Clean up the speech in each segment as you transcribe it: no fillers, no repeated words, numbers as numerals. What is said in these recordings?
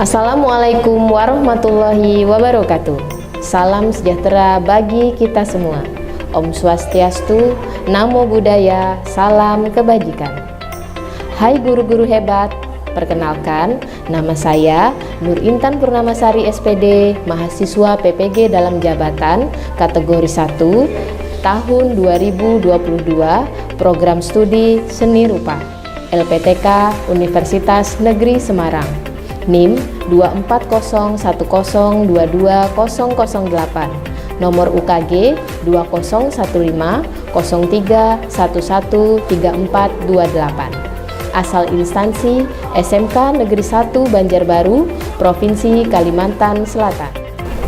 Assalamualaikum warahmatullahi wabarakatuh. Salam sejahtera bagi kita semua. Om Swastiastu, Namo Buddhaya, salam kebajikan. Hai guru-guru hebat, perkenalkan nama saya Nur Intan Purnamasari SPD, mahasiswa PPG dalam jabatan kategori 1 tahun 2022, program studi seni rupa LPTK Universitas Negeri Semarang, NIM 24010220008, nomor UKG 201503113428, asal instansi SMK Negeri 1 Banjarbaru, Provinsi Kalimantan Selatan.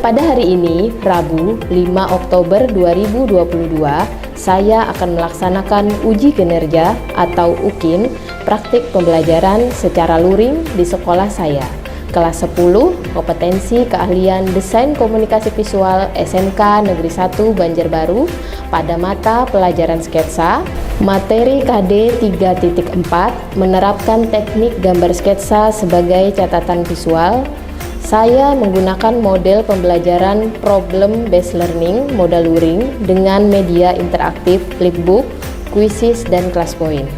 Pada hari ini, Rabu 5 Oktober 2022, saya akan melaksanakan uji kinerja atau UKIN praktik pembelajaran secara luring di sekolah saya. Kelas 10, kompetensi keahlian desain komunikasi visual SMK Negeri 1 Banjarbaru pada mata pelajaran sketsa, materi KD 3.4, menerapkan teknik gambar sketsa sebagai catatan visual. Saya menggunakan model pembelajaran problem based learning modal luring dengan media interaktif, flipbook, quizzes, dan class point.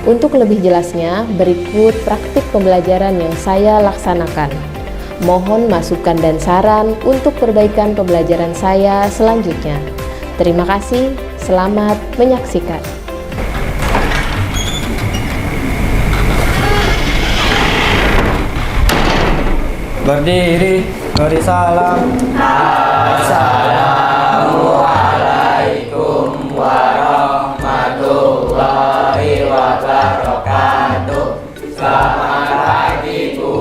Untuk lebih jelasnya, berikut praktik pembelajaran yang saya laksanakan. Mohon masukan dan saran untuk perbaikan pembelajaran saya selanjutnya. Terima kasih, selamat menyaksikan. Berdiri, beri salam. Assalamualaikum warahmatullahi wabarakatuh. Selamat pagi, Bu.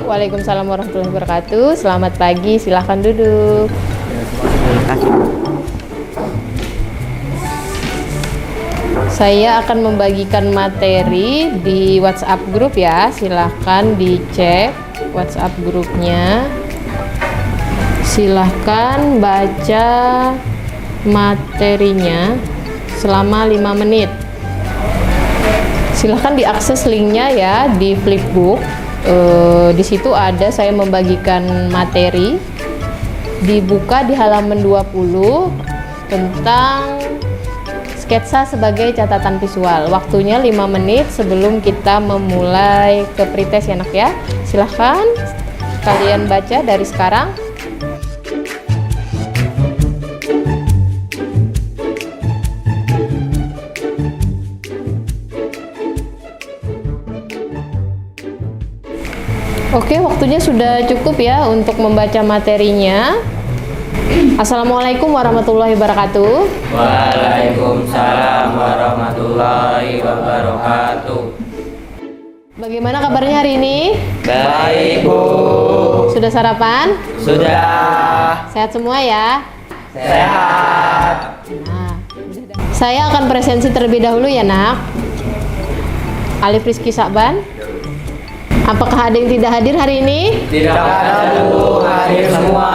Waalaikumsalam warahmatullahi wabarakatuh. Selamat pagi, silahkan duduk. Saya akan membagikan materi di WhatsApp grup ya. Silahkan dicek WhatsApp grupnya. Silahkan baca materinya selama 5 menit. Silahkan diakses linknya ya di flipbook. Di situ ada saya membagikan materi. Dibuka di halaman 20 tentang sketsa sebagai catatan visual. Waktunya 5 menit sebelum kita memulai ke pretest ya nak ya. Silahkan kalian baca dari sekarang. Oke, waktunya sudah cukup ya untuk membaca materinya. Assalamualaikum warahmatullahi wabarakatuh. Waalaikumsalam warahmatullahi wabarakatuh. Bagaimana kabarnya hari ini? Baik, Bu. Sudah sarapan? Sudah. Sehat semua ya? Sehat. Nah, saya akan presensi terlebih dahulu ya nak. Alif Rizky Sakban. Apakah ada yang tidak hadir hari ini? Tidak ada, Bu. Hadir semua.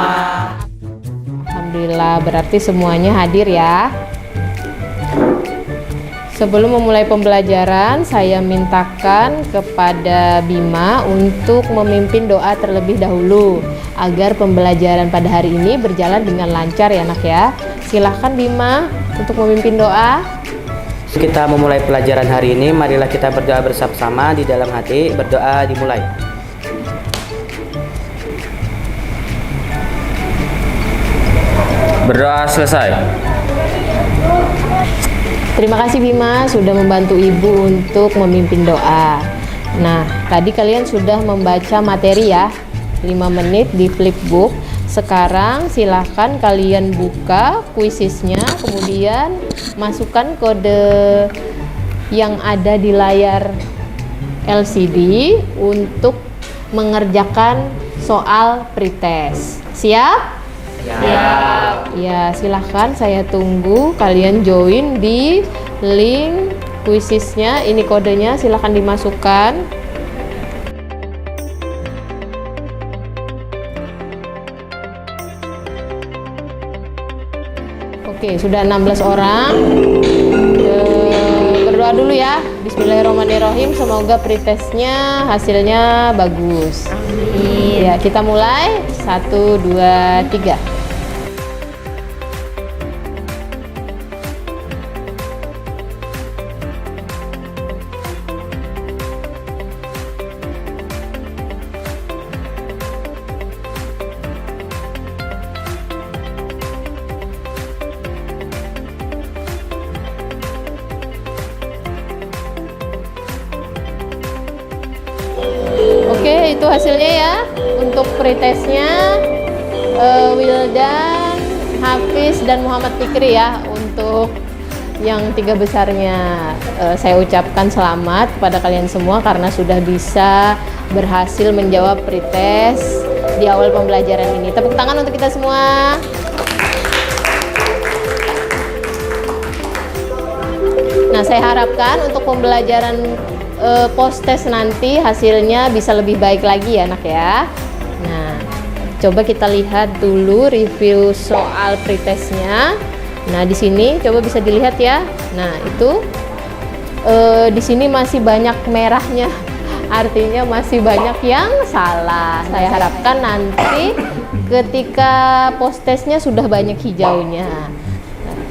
Alhamdulillah, berarti semuanya hadir ya. Sebelum memulai pembelajaran, saya mintakan kepada Bima untuk memimpin doa terlebih dahulu agar pembelajaran pada hari ini berjalan dengan lancar ya nak ya. Silahkan Bima untuk memimpin doa. Kita memulai pelajaran hari ini, marilah kita berdoa bersama-sama di dalam hati. Berdoa dimulai. Berdoa selesai. Terima kasih Bima sudah membantu Ibu untuk memimpin doa. Nah, tadi kalian sudah membaca materi ya, 5 menit di flipbook. Sekarang silahkan kalian buka quizesnya, kemudian masukkan kode yang ada di layar LCD untuk mengerjakan soal pretest. Siap? Ya, silahkan saya tunggu kalian join di link quizesnya. Ini kodenya, silahkan dimasukkan. Oke, sudah 16 orang. Berdoa berdoa dulu ya. Bismillahirrahmanirrahim. Semoga pretestnya hasilnya bagus. Amin. Ya, kita mulai. 1, 2, 3. Oke, itu hasilnya ya. Untuk pretestnya Wildan, Hafiz, dan Muhammad Fikri ya. Untuk yang 3 besarnya saya ucapkan selamat kepada kalian semua karena sudah bisa berhasil menjawab pretest di awal pembelajaran ini. Tepuk tangan untuk kita semua. Nah, saya harapkan untuk pembelajaran post-test nanti hasilnya bisa lebih baik lagi ya anak ya. Nah, coba kita lihat dulu review soal pretestnya. Nah, di sini coba bisa dilihat ya. Nah, itu di sini masih banyak merahnya, artinya masih banyak yang salah. Saya harapkan nanti ketika post-testnya sudah banyak hijaunya.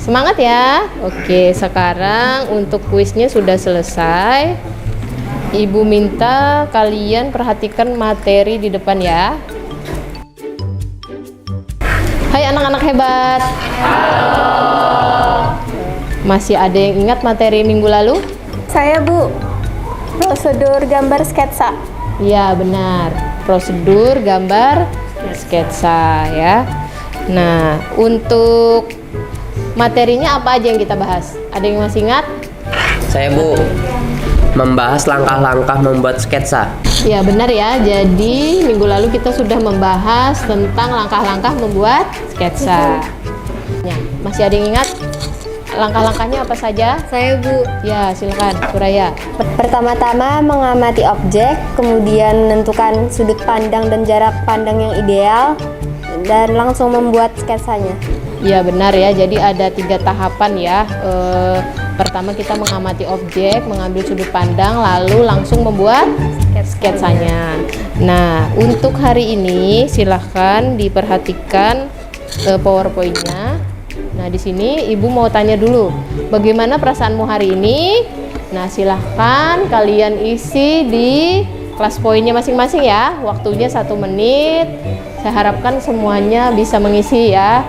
Semangat ya. Oke, sekarang untuk kuisnya sudah selesai. Ibu minta kalian perhatikan materi di depan ya. Hai anak-anak hebat. Halo. Masih ada yang ingat materi minggu lalu? Saya Bu, prosedur gambar sketsa. Ya benar, prosedur gambar sketsa ya. Nah, untuk materinya apa aja yang kita bahas? Ada yang masih ingat? Saya Bu, membahas langkah-langkah membuat sketsa. Ya benar ya, jadi minggu lalu kita sudah membahas tentang langkah-langkah membuat sketsa. Ya, masih ada yang ingat langkah-langkahnya apa saja? Saya Bu. Ya silakan Suraya. Pertama-tama mengamati objek, kemudian menentukan sudut pandang dan jarak pandang yang ideal, dan langsung membuat sketsanya. Ya benar ya, jadi ada 3 tahapan ya. Pertama kita mengamati objek, mengambil sudut pandang, lalu langsung membuat sketsanya. Nah, untuk hari ini silahkan diperhatikan PowerPoint-nya. Nah, di sini Ibu mau tanya dulu, bagaimana perasaanmu hari ini? Nah, silahkan kalian isi di kelas poinnya masing-masing ya. Waktunya 1 menit. Saya harapkan semuanya bisa mengisi ya.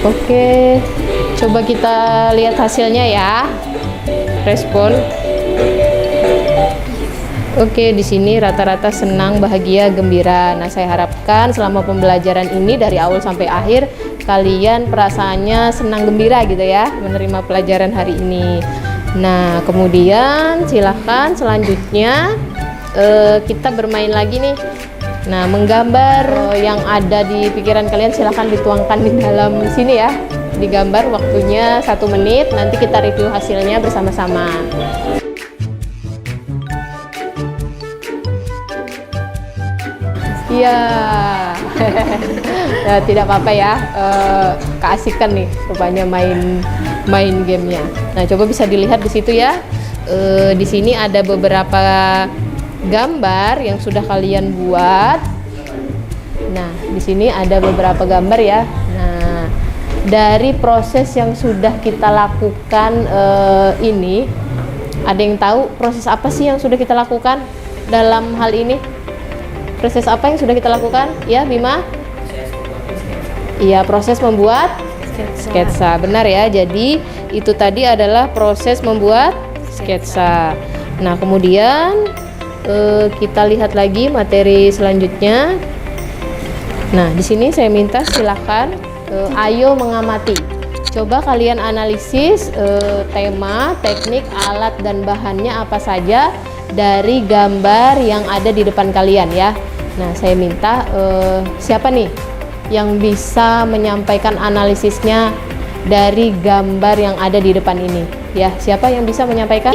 Oke, coba kita lihat hasilnya ya. Respon. Oke, di sini rata-rata senang, bahagia, gembira. Nah, saya harapkan selama pembelajaran ini dari awal sampai akhir kalian perasaannya senang, gembira gitu ya, menerima pelajaran hari ini. Nah, kemudian silahkan selanjutnya kita bermain lagi nih. Nah, menggambar yang ada di pikiran kalian silahkan dituangkan di dalam sini ya. Digambar, waktunya 1 menit, nanti kita review hasilnya bersama-sama. Iya. Ya, tidak apa-apa ya. Keasikan nih rupanya main gamenya. Nah, coba bisa dilihat di situ ya. Di sini ada beberapa gambar yang sudah kalian buat. Nah, di sini ada beberapa gambar ya. Nah, dari proses yang sudah kita lakukan ini, ada yang tahu proses apa sih yang sudah kita lakukan dalam hal ini? Proses apa yang sudah kita lakukan? Ya, Bima? Iya, proses membuat sketsa. Benar ya. Jadi, itu tadi adalah proses membuat sketsa. Nah, kemudian kita lihat lagi materi selanjutnya. Nah, di sini saya minta silakan ayo mengamati. Coba kalian analisis tema, teknik, alat dan bahannya apa saja dari gambar yang ada di depan kalian ya. Nah, saya minta siapa nih yang bisa menyampaikan analisisnya dari gambar yang ada di depan ini? Ya, siapa yang bisa menyampaikan?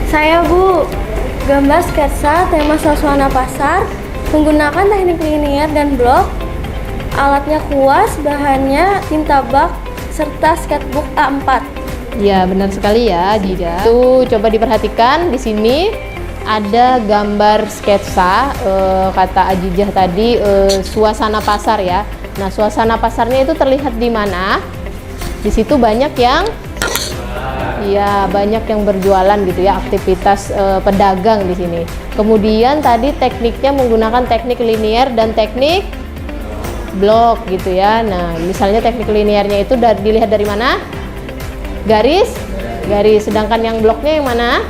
Saya Bu. Gambar sketsa tema suasana pasar menggunakan teknik linear dan blok. Alatnya kuas, bahannya tinta bak serta sketchbook A4. Ya, benar sekali ya, Jida. Tuh, coba diperhatikan di sini ada gambar sketsa, kata Ajijah tadi, suasana pasar ya. Nah, suasana pasarnya itu terlihat di mana? Di situ banyak yang berjualan gitu ya, aktivitas pedagang di sini. Kemudian tadi tekniknya menggunakan teknik linear dan teknik blok gitu ya. Nah, misalnya teknik linearnya itu dilihat dari mana? Garis. Sedangkan yang bloknya yang mana?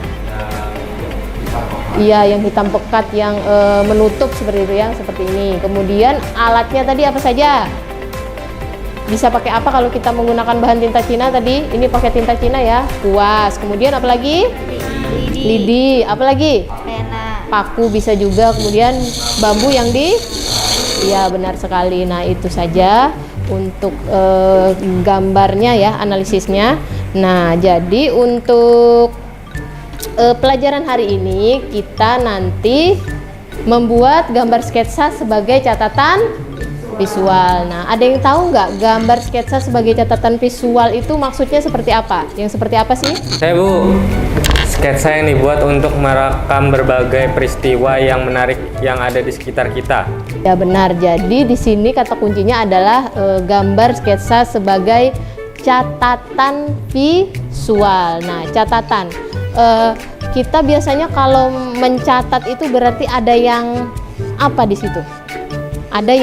Iya, yang hitam pekat yang menutup seperti itu ya, seperti ini. Kemudian alatnya tadi apa saja? Bisa pakai apa kalau kita menggunakan bahan tinta Cina tadi? Ini pakai tinta Cina ya, kuas. Kemudian apa lagi? Lidi. Apa lagi? Pena. Paku bisa juga. Kemudian bambu yang iya, benar sekali. Nah, itu saja untuk gambarnya ya, analisisnya. Nah, jadi untuk pelajaran hari ini kita nanti membuat gambar sketsa sebagai catatan visual. Nah, ada yang tahu nggak gambar sketsa sebagai catatan visual itu maksudnya seperti apa? Yang seperti apa sih? Saya Bu, sketsa yang dibuat untuk merekam berbagai peristiwa yang menarik yang ada di sekitar kita. Ya benar. Jadi di sini kata kuncinya adalah gambar sketsa sebagai catatan visual. Nah, catatan. Kita biasanya kalau mencatat itu berarti ada yang apa di situ? Ada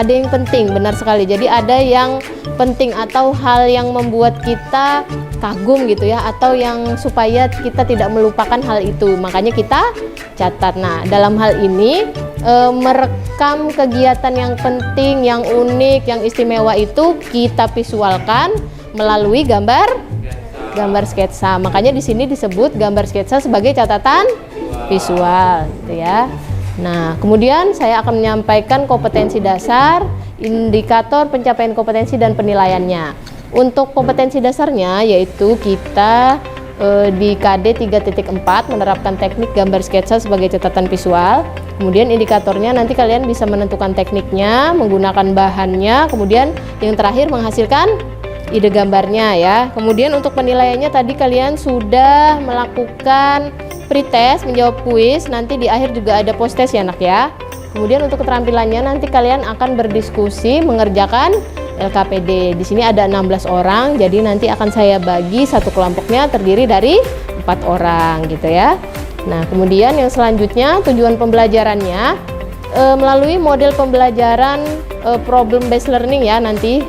yang penting, benar sekali. Jadi ada yang penting atau hal yang membuat kita kagum gitu ya, atau yang supaya kita tidak melupakan hal itu. Makanya kita catat. Nah, dalam hal ini merekam kegiatan yang penting, yang unik, yang istimewa itu kita visualkan melalui gambar sketsa. Makanya di sini disebut gambar sketsa sebagai catatan visual gitu ya. Nah, kemudian saya akan menyampaikan kompetensi dasar, indikator pencapaian kompetensi dan penilaiannya. Untuk kompetensi dasarnya yaitu kita di KD 3.4 menerapkan teknik gambar sketsa sebagai catatan visual. Kemudian indikatornya nanti kalian bisa menentukan tekniknya, menggunakan bahannya, kemudian yang terakhir menghasilkan ide gambarnya ya. Kemudian untuk penilaiannya tadi kalian sudah melakukan pretest, menjawab kuis, nanti di akhir juga ada post test ya anak ya. Kemudian untuk keterampilannya nanti kalian akan berdiskusi mengerjakan LKPD. Di sini ada 16 orang, jadi nanti akan saya bagi satu kelompoknya terdiri dari 4 orang gitu ya. Nah, kemudian yang selanjutnya tujuan pembelajarannya melalui model pembelajaran problem based learning ya, nanti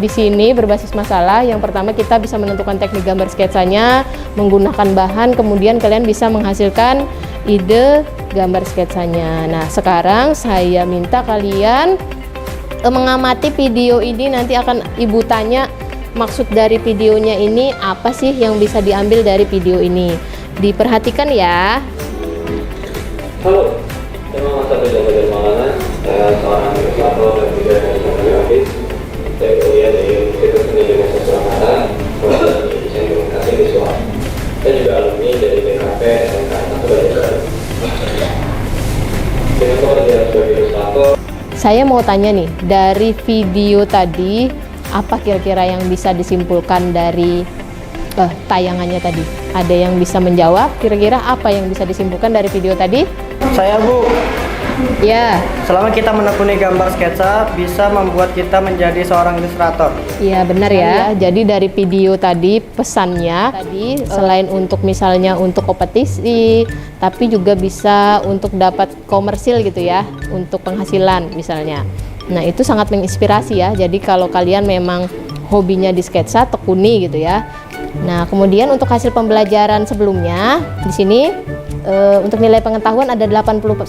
di sini berbasis masalah. Yang pertama kita bisa menentukan teknik gambar sketsanya menggunakan bahan, kemudian kalian bisa menghasilkan ide gambar sketsanya. Nah, sekarang saya minta kalian mengamati video ini, nanti akan Ibu tanya maksud dari videonya ini apa sih yang bisa diambil dari video ini. Diperhatikan ya. Halo, saya Muhammad Satu Maulana. Saya seorang ilustrator dan juga desainer grafis. Saya kuliah di Institut Seni dan Sastra Prodi Desain Komunikasi Visual. Saya juga alumni dari BKP SMK 1 Banjarbaru. Dengan pekerjaan sebagai ilustrator. Saya mau tanya nih, dari video tadi apa kira-kira yang bisa disimpulkan dari tayangannya tadi? Ada yang bisa menjawab? Kira-kira apa yang bisa disimpulkan dari video tadi? Saya Bu, Ya, selama kita menekuni gambar sketsa bisa membuat kita menjadi seorang ilustrator. iya benar ya. Jadi dari video tadi pesannya tadi selain untuk misalnya untuk kompetisi, tapi juga bisa untuk dapat komersil gitu ya, untuk penghasilan misalnya. Nah, itu sangat menginspirasi ya. Jadi kalau kalian memang hobinya di sketsa, tekuni gitu ya. Nah, kemudian untuk hasil pembelajaran sebelumnya di sini untuk nilai pengetahuan ada 81%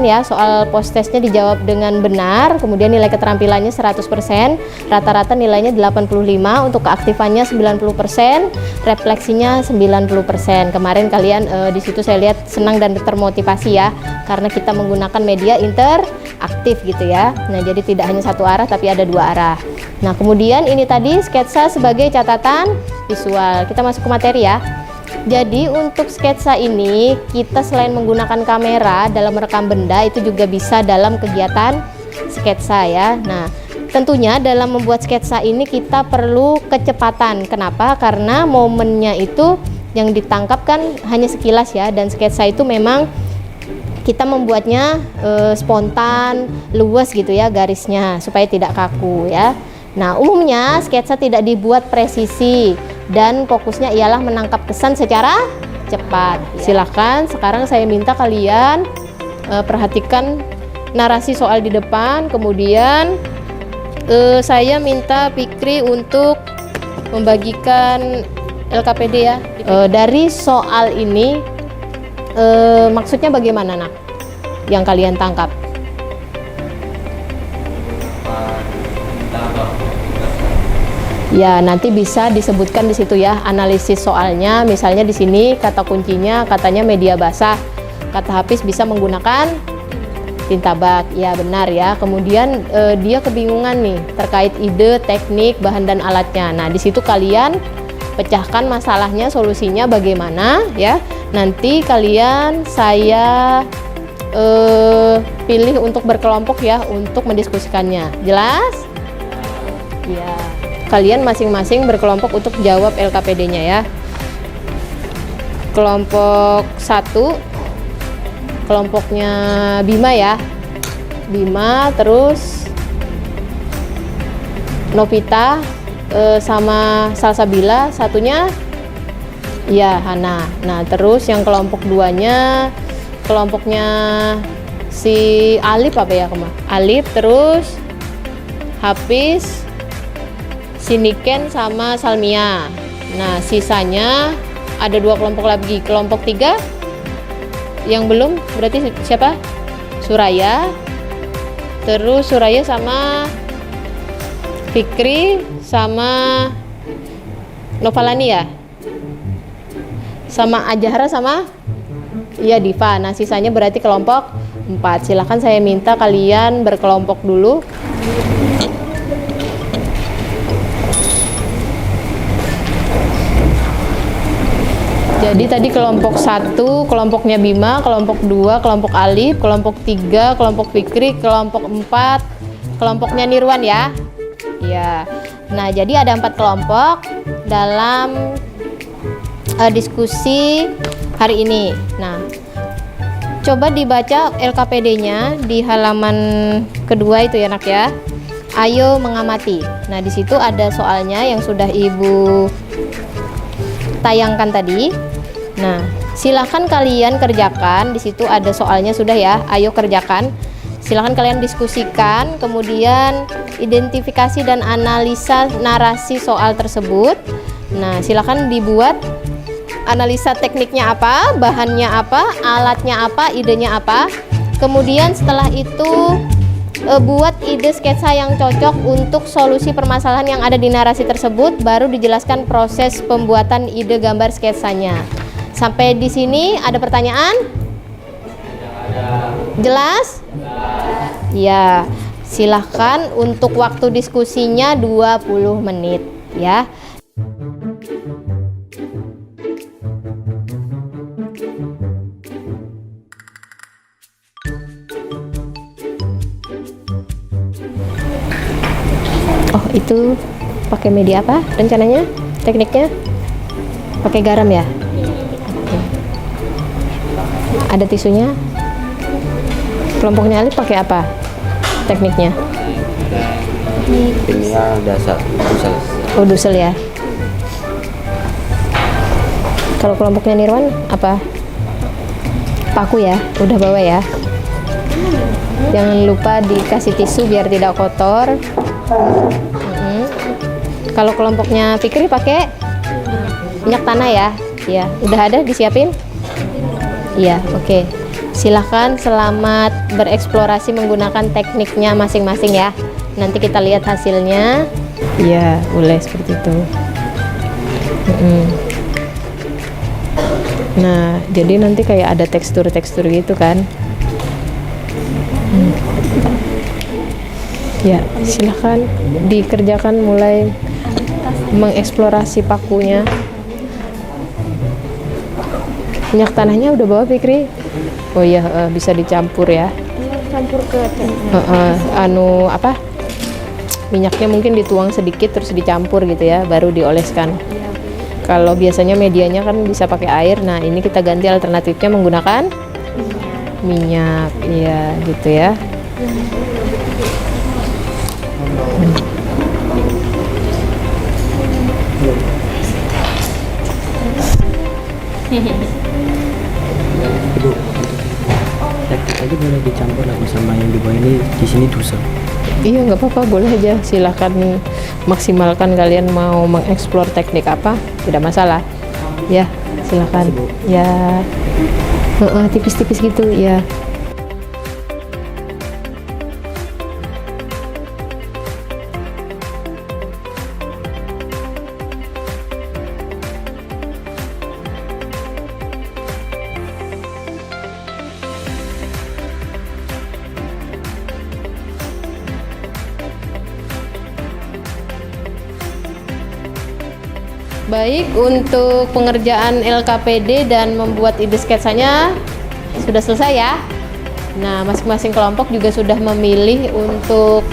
ya, soal post testnya dijawab dengan benar, kemudian nilai keterampilannya 100%, rata-rata nilainya 85, untuk keaktifannya 90%, refleksinya 90%. Kemarin kalian di situ saya lihat senang dan termotivasi ya, karena kita menggunakan media interaktif gitu ya. Nah, jadi tidak hanya satu arah tapi ada dua arah. Nah, kemudian ini tadi sketsa sebagai catatan visual. Kita masuk ke materi ya. Jadi untuk sketsa ini kita selain menggunakan kamera dalam merekam benda, itu juga bisa dalam kegiatan sketsa ya. Nah, tentunya dalam membuat sketsa ini kita perlu kecepatan. Kenapa? Karena momennya itu yang ditangkap kan hanya sekilas ya, dan sketsa itu memang kita membuatnya spontan, luas gitu ya garisnya supaya tidak kaku ya. Nah, umumnya sketsa tidak dibuat presisi dan fokusnya ialah menangkap kesan secara cepat. Silakan sekarang saya minta kalian perhatikan narasi soal di depan, kemudian saya minta Fikri untuk membagikan LKPD ya. Dari soal ini maksudnya bagaimana nak? Yang kalian tangkap? Ya, nanti bisa disebutkan di situ ya analisis soalnya. Misalnya di sini kata kuncinya katanya media basah. Kata Hafiz bisa menggunakan tinta bak. Ya, benar ya. Kemudian dia kebingungan nih terkait ide, teknik, bahan dan alatnya. Nah, di situ kalian pecahkan masalahnya, solusinya bagaimana ya. Nanti kalian saya pilih untuk berkelompok ya untuk mendiskusikannya. Jelas? Ya. Kalian masing-masing berkelompok untuk jawab LKPD-nya ya. Kelompok 1 kelompoknya Bima ya. Bima, terus Novita sama Salsabila, satunya ya Hana. Nah, terus yang kelompok 2-nya kelompoknya si Alif apa ya kemah? Alif, terus Hafiz, Siniken sama Salmia. Nah, sisanya ada 2 kelompok lagi. Kelompok 3 yang belum berarti siapa? Suraya. Terus Suraya sama Fikri sama Novalani ya. Sama Ajahra sama ya Diva. Nah, sisanya berarti kelompok 4. Silahkan saya minta kalian berkelompok dulu. Jadi tadi kelompok 1 kelompoknya Bima, kelompok 2 kelompok Alif, kelompok 3 kelompok Fikri, kelompok 4 kelompoknya Nirwan ya. Ya. Nah, jadi ada 4 kelompok dalam diskusi hari ini. Nah, coba dibaca LKPD-nya di halaman kedua itu ya nak ya. Ayo mengamati. Nah, di situ ada soalnya yang sudah Ibu tayangkan tadi. Nah, silahkan kalian kerjakan. Di situ ada soalnya sudah ya. Ayo kerjakan. Silahkan kalian diskusikan, kemudian identifikasi dan analisa narasi soal tersebut. Nah, silahkan dibuat analisa tekniknya apa, bahannya apa, alatnya apa, idenya apa. Kemudian setelah itu buat ide sketsa yang cocok untuk solusi permasalahan yang ada di narasi tersebut. Baru dijelaskan proses pembuatan ide gambar sketsanya. Sampai di sini ada pertanyaan? Jelas? Ya, silahkan untuk waktu diskusinya 20 menit ya. Oh, itu pakai media apa rencananya? Tekniknya? Pakai garam ya? Oke. Ada tisunya? Kelompoknya Alif pakai apa? Tekniknya? Ini dasar dusel. Oh, dusel ya. Kalau kelompoknya Nirwan apa? Paku ya, udah bawa ya. Jangan lupa dikasih tisu biar tidak kotor. Kalau kelompoknya Fikri pakai minyak tanah ya. Ya, udah ada disiapin? Iya, oke. Silahkan selamat bereksplorasi menggunakan tekniknya masing-masing ya. Nanti kita lihat hasilnya. Iya, boleh seperti itu. Nah, jadi nanti kayak ada tekstur-tekstur gitu kan. Ya, silahkan dikerjakan mulai mengeksplorasi pakunya. Minyak tanahnya udah bawa Fikri? Oh iya, bisa dicampur ya. Campur ke teh. Minyaknya mungkin dituang sedikit terus dicampur gitu ya, baru dioleskan. Kalau biasanya medianya kan bisa pakai air. Nah, ini kita ganti alternatifnya menggunakan minyak. Iya, gitu ya. Ibu, teknik aja boleh dicampur lagi sama yang di bawah ini, di sini dusel. Iya, nggak apa-apa, boleh aja. Silahkan maksimalkan kalian mau mengeksplor teknik apa, tidak masalah. Ya, silahkan. Ya, tipis-tipis gitu ya. Baik, untuk pengerjaan LKPD dan membuat ide sketsanya sudah selesai ya. Nah, masing-masing kelompok juga sudah memilih untuk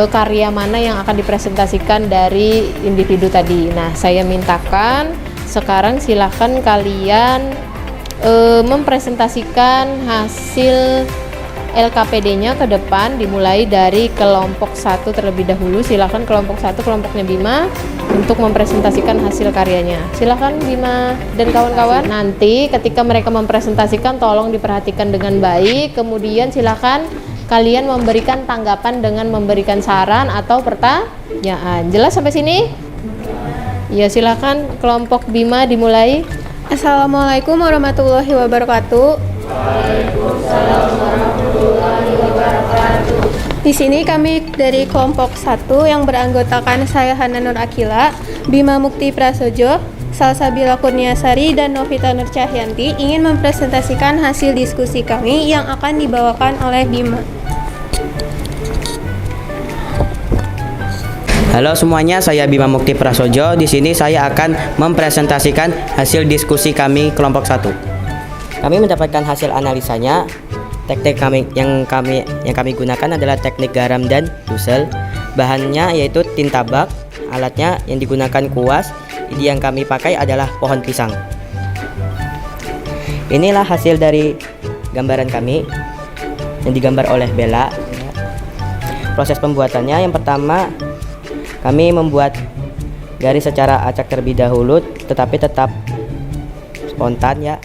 karya mana yang akan dipresentasikan dari individu tadi. Nah, saya mintakan sekarang silakan kalian mempresentasikan hasil LKPD-nya ke depan, dimulai dari kelompok 1 terlebih dahulu. Silakan kelompok 1, kelompoknya Bima, untuk mempresentasikan hasil karyanya. Silakan Bima dan kawan-kawan. Nanti ketika mereka mempresentasikan tolong diperhatikan dengan baik. Kemudian silakan kalian memberikan tanggapan dengan memberikan saran atau pertanyaan. Jelas sampai sini? Ya, silakan kelompok Bima dimulai. Assalamualaikum warahmatullahi wabarakatuh. Di sini kami dari kelompok 1 yang beranggotakan saya Hana Nur Akila, Bima Mukti Prasojo, Salsabila Kurniasari, dan Novita Nur Cahyanti ingin mempresentasikan hasil diskusi kami yang akan dibawakan oleh Bima. Halo semuanya, saya Bima Mukti Prasojo. Di sini saya akan mempresentasikan hasil diskusi kami kelompok 1. Kami mendapatkan hasil analisanya. Teknik yang kami gunakan adalah teknik garam dan dusel. Bahannya yaitu tinta bak, alatnya yang digunakan kuas. Ide yang kami pakai adalah pohon pisang. Inilah hasil dari gambaran kami yang digambar oleh Bella. Proses pembuatannya, yang pertama kami membuat garis secara acak terlebih dahulu, tetapi tetap spontan ya.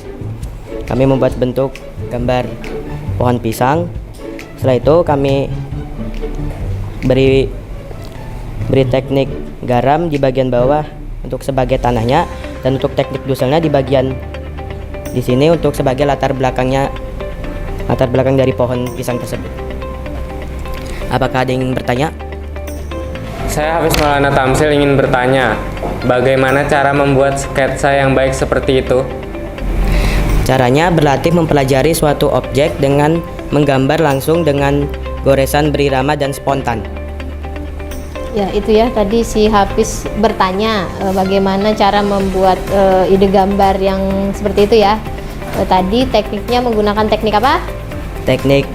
Kami membuat bentuk gambar pohon pisang. Setelah itu kami beri teknik garam di bagian bawah untuk sebagai tanahnya, dan untuk teknik duselnya di bagian di sini untuk sebagai latar belakang dari pohon pisang tersebut. Apakah ada yang ingin bertanya? Saya Hafiz Maulana Tamsil ingin bertanya, bagaimana cara membuat sketsa yang baik seperti itu? Caranya berlatih mempelajari suatu objek dengan menggambar langsung dengan goresan berirama dan spontan. Ya, itu ya, tadi si Hafiz bertanya bagaimana cara membuat ide gambar yang seperti itu ya. Tadi tekniknya menggunakan teknik apa? Teknik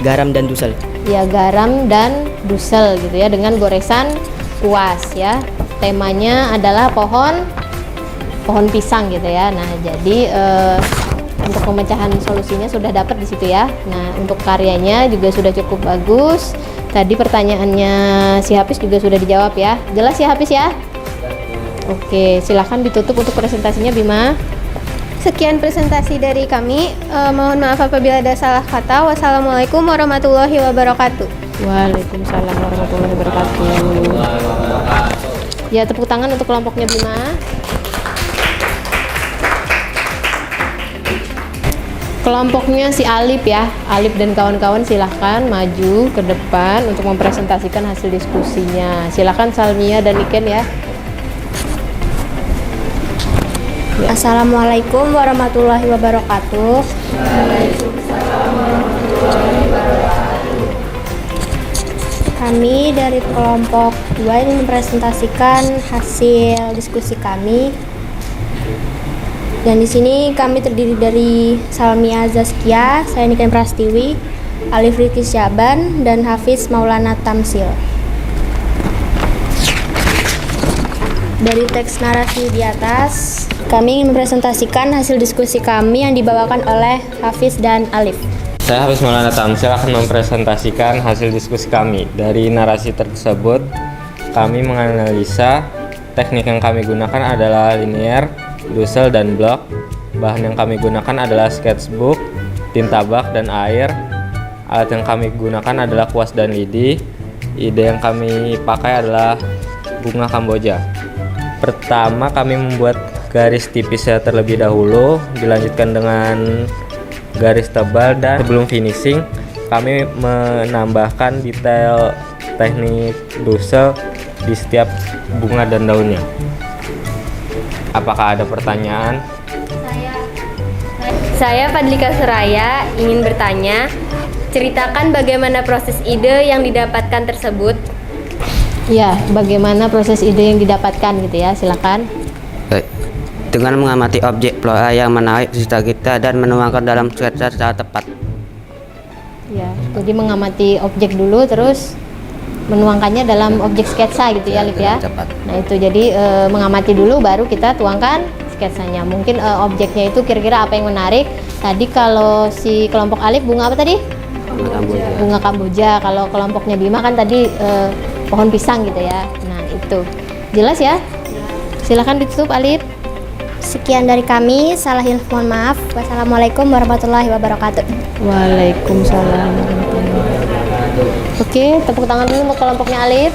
garam dan dusel. Ya, garam dan dusel gitu ya, dengan goresan kuas ya. Temanya adalah pohon pisang gitu ya. Nah, jadi untuk pemecahan solusinya sudah dapat di situ ya. Nah, untuk karyanya juga sudah cukup bagus. Tadi pertanyaannya si Hafiz juga sudah dijawab ya. Jelas ya Hafiz ya? Oke, silahkan ditutup untuk presentasinya Bima. Sekian presentasi dari kami. Mohon maaf apabila ada salah kata. Wassalamualaikum warahmatullahi wabarakatuh. Waalaikumsalam warahmatullahi wabarakatuh. Ya, tepuk tangan untuk kelompoknya Bima. Kelompoknya si Alif ya, Alif dan kawan-kawan silahkan maju ke depan untuk mempresentasikan hasil diskusinya. Silahkan Salmia dan Niken ya. Assalamualaikum warahmatullahi wabarakatuh. Kami dari kelompok 2 ingin mempresentasikan hasil diskusi kami Dan di sini kami terdiri dari Salmia Zaskia, saya Niken Prastiwi, Alif Riki Syaban, dan Hafiz Maulana Tamsil. Dari teks narasi di atas, kami ingin mempresentasikan hasil diskusi kami yang dibawakan oleh Hafiz dan Alif. Saya Hafiz Maulana Tamsil akan mempresentasikan hasil diskusi kami. Dari narasi tersebut, kami menganalisa teknik yang kami gunakan adalah linear, dusel, dan blok. Bahan yang kami gunakan adalah sketchbook, tinta bak, dan air. Alat yang kami gunakan adalah kuas dan lidi. Ide yang kami pakai adalah bunga Kamboja. Pertama, kami membuat garis tipisnya terlebih dahulu, dilanjutkan dengan garis tebal, dan sebelum finishing kami menambahkan detail teknik dusel di setiap bunga dan daunnya. Apakah ada pertanyaan? Saya Fadlika Suraya ingin bertanya, ceritakan bagaimana proses ide yang didapatkan tersebut. Ya, bagaimana proses ide yang didapatkan gitu ya, silakan. Dengan mengamati objek flora yang menarik cita kita dan menuangkan dalam sketsa secara tepat. Ya, jadi mengamati objek dulu terus menuangkannya dalam objek sketsa gitu ya, Lip ya. Tepat. Nah itu jadi mengamati dulu baru kita tuangkan sketsanya. Mungkin objeknya itu kira-kira apa yang menarik. Tadi kalau si kelompok Alif bunga apa tadi? Bunga Kamboja. Kalau kelompoknya Bima kan tadi pohon pisang gitu ya. Nah itu jelas ya. Silahkan ditutup Alif. Sekian dari kami, salah hilaf mohon maaf. Wassalamualaikum warahmatullahi wabarakatuh. Waalaikumsalam. Oke, tepuk tangan dulu untuk kelompoknya Alif.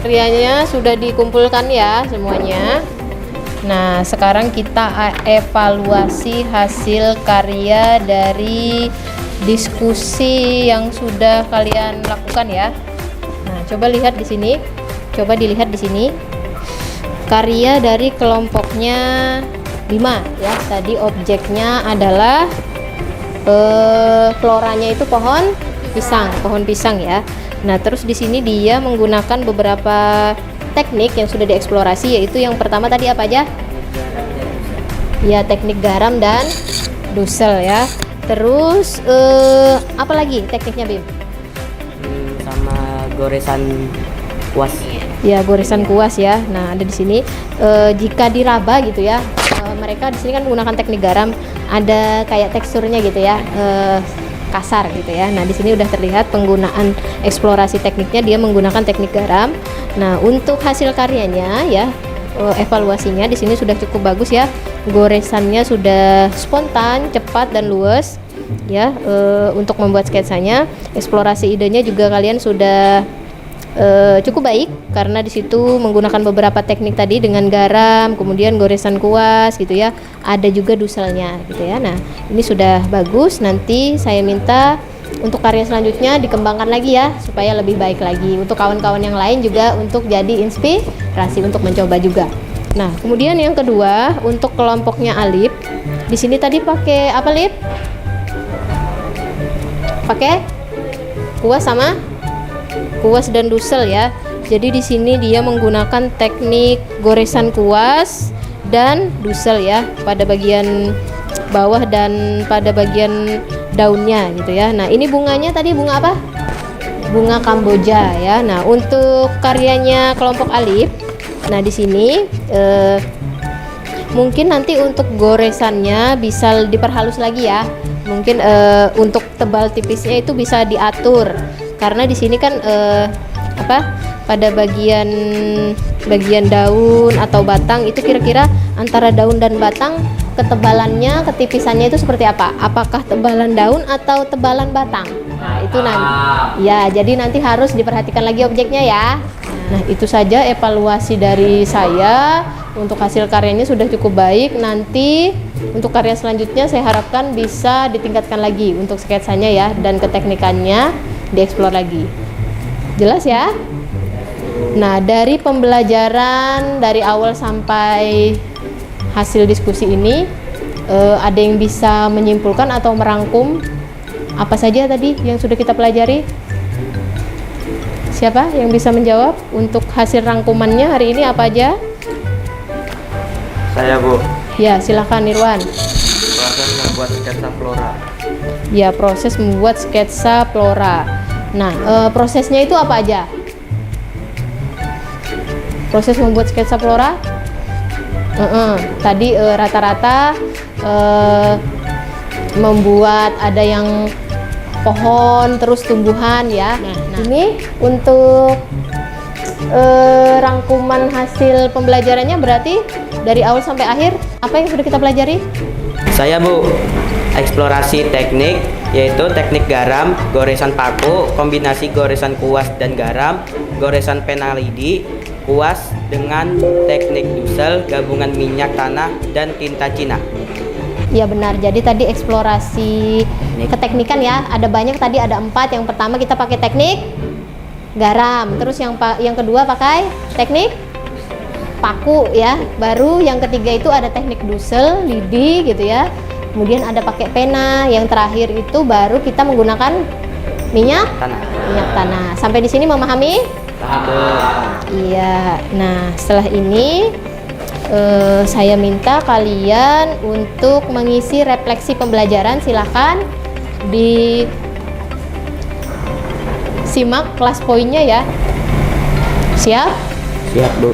Karyanya sudah dikumpulkan ya semuanya. Nah, sekarang kita evaluasi hasil karya dari diskusi yang sudah kalian lakukan ya. Nah, coba lihat di sini. Coba dilihat di sini. Karya dari kelompoknya 5 ya. Tadi objeknya adalah floranya itu pohon pisang ya. Nah, terus di sini dia menggunakan beberapa teknik yang sudah dieksplorasi, yaitu yang pertama tadi apa aja? Ya, teknik garam dan dusel ya. Terus apa lagi tekniknya, Bim? Sama goresan kuas. Ya, goresan kuas ya. Nah, ada di sini jika diraba gitu ya. Mereka di sini kan menggunakan teknik garam, ada kayak teksturnya gitu ya. Kasar gitu ya. Nah, di sini udah terlihat penggunaan eksplorasi tekniknya, dia menggunakan teknik garam. Nah, untuk hasil karyanya ya, evaluasinya di sini sudah cukup bagus ya. Goresannya sudah spontan, cepat dan luas ya. Untuk membuat sketsanya, eksplorasi idenya juga kalian sudah cukup baik karena di situ menggunakan beberapa teknik tadi dengan garam, kemudian goresan kuas gitu ya. Ada juga duselnya gitu ya. Nah, ini sudah bagus. Nanti saya minta untuk karya selanjutnya dikembangkan lagi ya supaya lebih baik lagi. Untuk kawan-kawan yang lain juga untuk jadi inspirasi untuk mencoba juga. Nah, kemudian yang kedua untuk kelompoknya Alif. Di sini tadi pakai apa, Lip? Pakai kuas dan dusel ya. Jadi di sini dia menggunakan teknik goresan kuas dan dusel ya pada bagian bawah dan pada bagian daunnya gitu ya. Nah, ini bunganya tadi bunga apa? Bunga Kamboja ya. Nah, untuk karyanya kelompok Alif, nah di sini mungkin nanti untuk goresannya bisa diperhalus lagi ya. Mungkin untuk tebal tipisnya itu bisa diatur. Karena di sini kan pada bagian daun atau batang itu kira-kira antara daun dan batang ketebalannya, ketipisannya itu seperti apa? Apakah tebalan daun atau tebalan batang? Nah, itu nanti. Ya, jadi nanti harus diperhatikan lagi objeknya ya. Nah, itu saja evaluasi dari saya. Untuk hasil karyanya sudah cukup baik. Nanti untuk karya selanjutnya saya harapkan bisa ditingkatkan lagi untuk sketsanya ya, dan keteknikannya dieksplor lagi. Jelas ya? Nah, dari pembelajaran dari awal sampai hasil diskusi ini, ada yang bisa menyimpulkan atau merangkum apa saja tadi yang sudah kita pelajari? Siapa yang bisa menjawab untuk hasil rangkumannya hari ini apa aja? Saya, Bu. Ya, silakan Nirwan. Proses membuat sketsa flora. Ya, proses membuat sketsa flora. Nah, prosesnya itu apa aja? Proses membuat sketsa flora? Tadi rata-rata membuat ada yang pohon terus tumbuhan ya. Nah, ini untuk rangkuman hasil pembelajarannya berarti dari awal sampai akhir apa yang sudah kita pelajari? Saya, Bu, eksplorasi teknik, yaitu teknik garam, goresan paku, kombinasi goresan kuas dan garam, goresan pena lidi, kuas dengan teknik dusel, gabungan minyak tanah dan tinta Cina. Ya benar, jadi tadi eksplorasi keteknikan ya, ada banyak tadi, ada 4. Yang pertama kita pakai teknik garam, terus yang kedua pakai teknik paku ya, baru yang ketiga itu ada teknik dusel, lidi gitu ya, kemudian ada pakai pena, yang terakhir itu baru kita menggunakan minyak tanah. Sampai di sini memahami? Iya. Nah, setelah ini saya minta kalian untuk mengisi refleksi pembelajaran. Silahkan disimak kelas poinnya ya. Siap? Siap, Bu.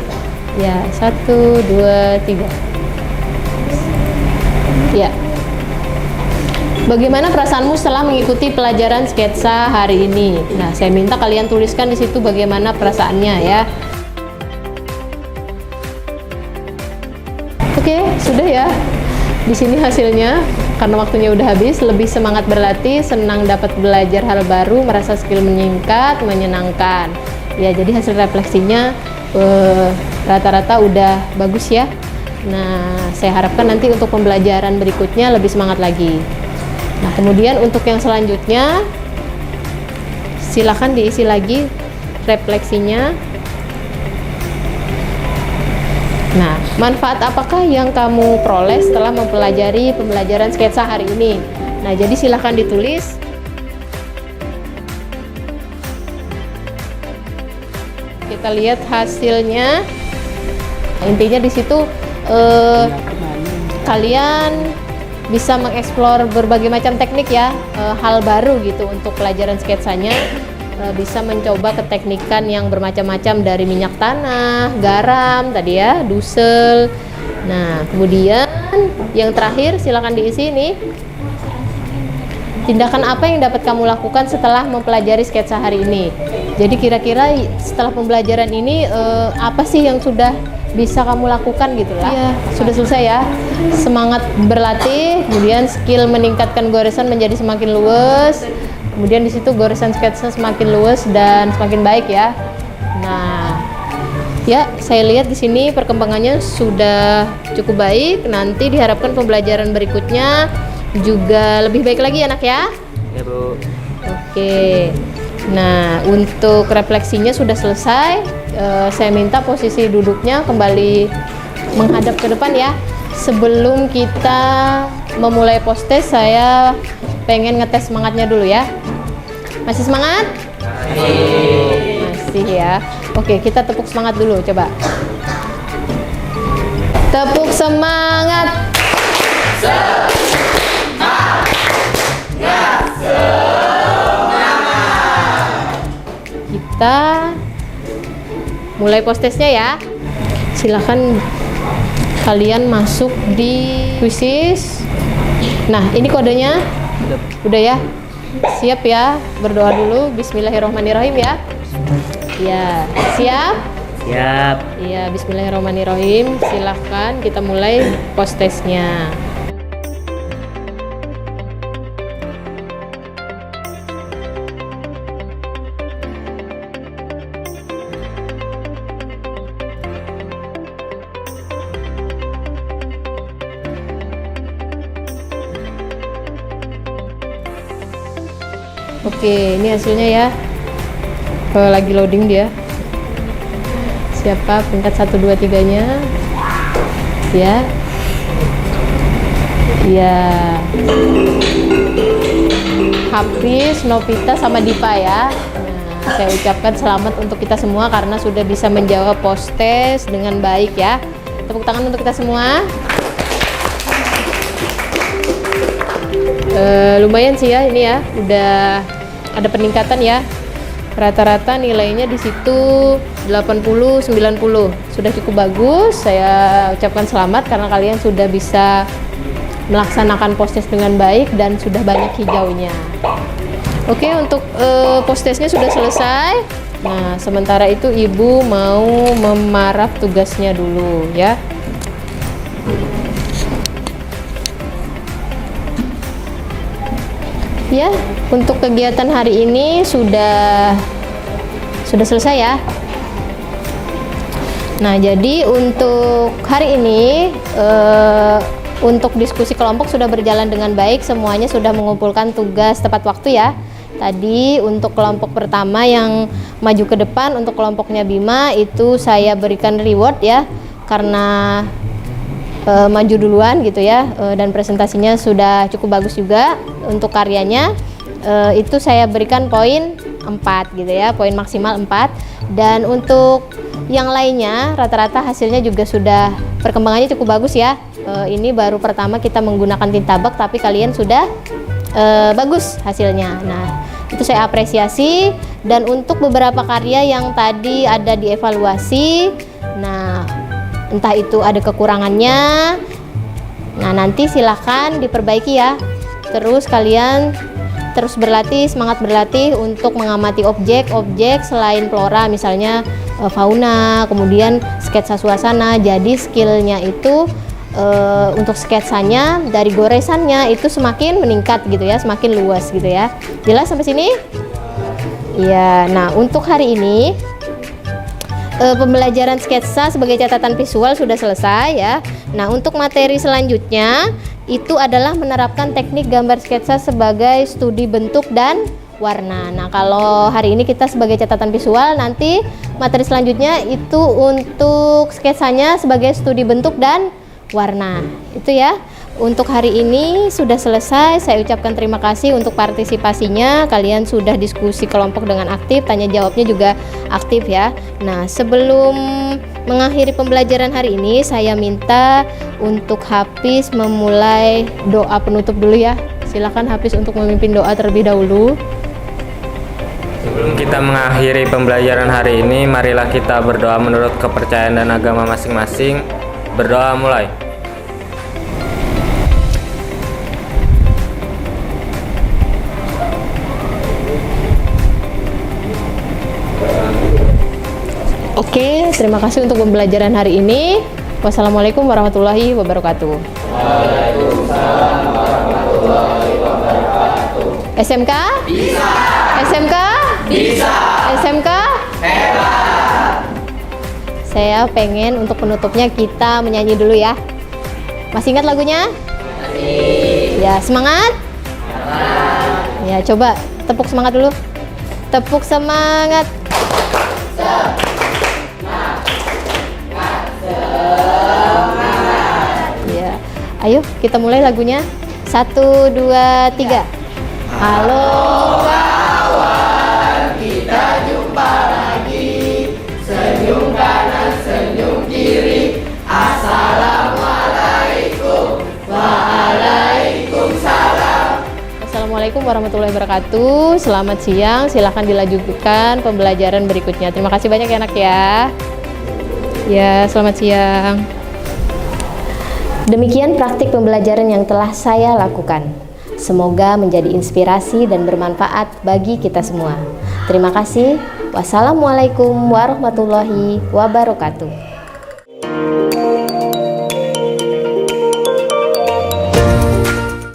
Ya, 1, 2, 3. Ya. Bagaimana perasaanmu setelah mengikuti pelajaran sketsa hari ini? Nah, saya minta kalian tuliskan di situ bagaimana perasaannya ya. Oke, sudah ya. Di sini hasilnya, karena waktunya udah habis, lebih semangat berlatih, senang dapat belajar hal baru, merasa skill meningkat, menyenangkan. Ya, jadi hasil refleksinya rata-rata udah bagus ya. Nah, saya harapkan nanti untuk pembelajaran berikutnya lebih semangat lagi. Nah, kemudian untuk yang selanjutnya, silakan diisi lagi refleksinya. Nah, manfaat apakah yang kamu peroleh setelah mempelajari pembelajaran sketsa hari ini? Nah, jadi silahkan ditulis. Kita lihat hasilnya. Intinya di situ kalian bisa mengeksplor berbagai macam teknik ya, hal baru gitu untuk pelajaran sketsanya. Bisa mencoba keteknikan yang bermacam-macam dari minyak tanah, garam tadi ya, dusel. Nah, kemudian yang terakhir silakan diisi nih. Tindakan apa yang dapat kamu lakukan setelah mempelajari sketsa hari ini? Jadi kira-kira setelah pembelajaran ini apa sih yang sudah bisa kamu lakukan gitu lah. Ya, sudah selesai ya. Semangat berlatih, kemudian skill meningkatkan goresan menjadi semakin luwes. Kemudian di situ goresan sketsa semakin luwes dan semakin baik ya. Nah, ya saya lihat di sini perkembangannya sudah cukup baik. Nanti diharapkan pembelajaran berikutnya juga lebih baik lagi anak ya. Ya, Bu. Oke. Nah, untuk refleksinya sudah selesai. Saya minta posisi duduknya kembali menghadap ke depan ya. Sebelum kita memulai post-test, saya pengen ngetes semangatnya dulu ya. Masih semangat? Masih ya. Oke, kita tepuk semangat dulu, coba. Tepuk semangat. Kita mulai post-testnya ya. Silahkan kalian masuk di quizzes. Nah, ini kodenya. Udah ya? Siap ya? Berdoa dulu. Bismillahirrahmanirrahim ya. Ya, siap? Siap. Iya, bismillahirrahmanirrahim. Silahkan kita mulai post-testnya. Oke, ini hasilnya ya. Lagi loading dia. Siapa peringkat 1, 2, 3-nya? Ya. Ya. Hafiz, Novita sama Dipa ya. Nah, Saya ucapkan selamat untuk kita semua karena sudah bisa menjawab post-test dengan baik ya. Tepuk tangan untuk kita semua. Lumayan sih ya ini ya, udah ada peningkatan ya. Rata-rata nilainya di situ 80 90. Sudah cukup bagus. Saya ucapkan selamat karena kalian sudah bisa melaksanakan post-test dengan baik dan sudah banyak hijaunya. Oke, untuk post-testnya sudah selesai. Nah, sementara itu Ibu mau memaraf tugasnya dulu ya. Ya, untuk kegiatan hari ini sudah selesai ya. Nah, jadi untuk hari ini untuk diskusi kelompok sudah berjalan dengan baik, semuanya sudah mengumpulkan tugas tepat waktu ya. Tadi untuk kelompok pertama yang maju ke depan, untuk kelompoknya Bima itu saya berikan reward ya, karena maju duluan gitu ya, dan presentasinya sudah cukup bagus juga. Untuk karyanya itu saya berikan poin 4 gitu ya, poin maksimal 4. Dan untuk yang lainnya rata-rata hasilnya juga sudah perkembangannya cukup bagus ya. Ini baru pertama kita menggunakan tinta bak, tapi kalian sudah bagus hasilnya. Nah, itu saya apresiasi. Dan untuk beberapa karya yang tadi ada dievaluasi, nah entah itu ada kekurangannya, nah nanti silahkan diperbaiki ya. Terus kalian terus berlatih, semangat berlatih untuk mengamati objek-objek selain flora, misalnya fauna, kemudian sketsa suasana. Jadi skillnya itu untuk sketsanya dari goresannya itu semakin meningkat gitu ya, semakin luas gitu ya. Jelas sampai sini? Iya. Nah, untuk hari ini pembelajaran sketsa sebagai catatan visual sudah selesai ya. Nah, untuk materi selanjutnya itu adalah menerapkan teknik gambar sketsa sebagai studi bentuk dan warna. Nah, kalau hari ini kita sebagai catatan visual, nanti materi selanjutnya itu untuk sketsanya sebagai studi bentuk dan warna. Itu ya. Untuk hari ini sudah selesai. Saya ucapkan terima kasih untuk partisipasinya. Kalian sudah diskusi kelompok dengan aktif, tanya jawabnya juga aktif ya. Nah, sebelum mengakhiri pembelajaran hari ini, saya minta untuk Hafiz memulai doa penutup dulu ya. Silakan Hafiz untuk memimpin doa terlebih dahulu. Sebelum kita mengakhiri pembelajaran hari ini, marilah kita berdoa menurut kepercayaan dan agama masing-masing. Berdoa mulai. Oke, terima kasih untuk pembelajaran hari ini. Wassalamualaikum warahmatullahi wabarakatuh. Waalaikumsalam warahmatullahi wabarakatuh. SMK? Bisa. SMK? Bisa. SMK? Hebat. Saya pengen untuk penutupnya kita menyanyi dulu ya. Masih ingat lagunya? Masih. Ya, semangat? Semangat. Ya, coba tepuk semangat dulu. Tepuk semangat. Ya, ayo kita mulai lagunya. 1, 2, 3. Halo kawan, kita jumpa lagi. Senyum kanan, senyum kiri. Assalamualaikum. Waalaikumsalam. Assalamualaikum warahmatullahi wabarakatuh. Selamat siang. Silahkan dilanjutkan pembelajaran berikutnya. Terima kasih banyak ya anak ya. Ya, selamat siang. Demikian praktik pembelajaran yang telah saya lakukan. Semoga menjadi inspirasi dan bermanfaat bagi kita semua. Terima kasih. Wassalamualaikum warahmatullahi wabarakatuh.